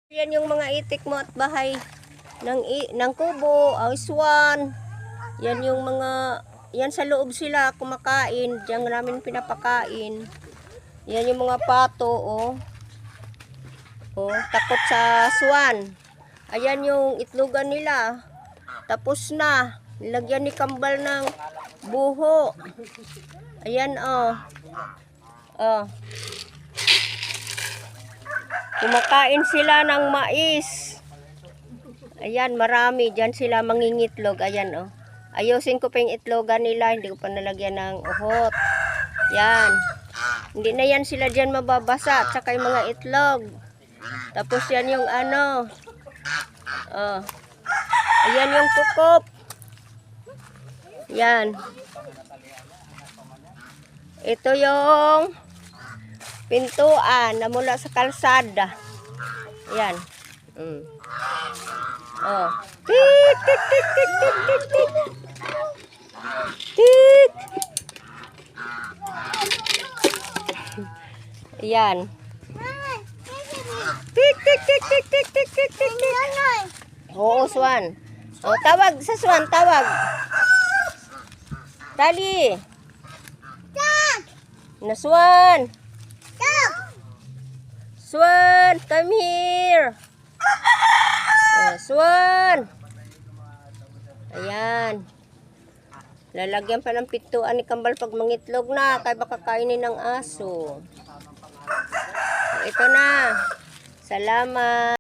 Yan yung mga itik mo at bahay ng kubo, auswan. Yan yung mga, yan sa loob sila kumakain. Diyan namin pinapakain. Yan yung mga pato, oh. Oh, takot sa swan. Ayan yung itlogan nila. Tapos na. Nilagyan ni kambal ng buho. Ayan, oh. Oh. Kumakain sila ng mais. Ayan, marami. Diyan sila mangingitlog. Ayan, oh. Ayusin ko pa yung itlogan nila. Hindi ko pa nalagyan ng uhot. Yan. Hindi na yan sila diyan mababasa. At saka yung mga itlog. Tapos yan yung ano. Oh. Ayan yung kukop. Yan. Ito yung pintuan na mula sa kalsada. Yan. Oh. Tik, tik, tik, tik, tik, tik, tik. Tik. Yan. Tik, tik, tik, tik, tik, tik, tik, tik, tik. Oo, swan. Oh, tawag sa swan, tawag. Dali. Na swan. Swan, come here. Oh, swan. Ayan. Lalagyan pa ng pintuan ni kambal pag mangitlog na. Kaya baka kainin ng aso. Ito na. Salamat.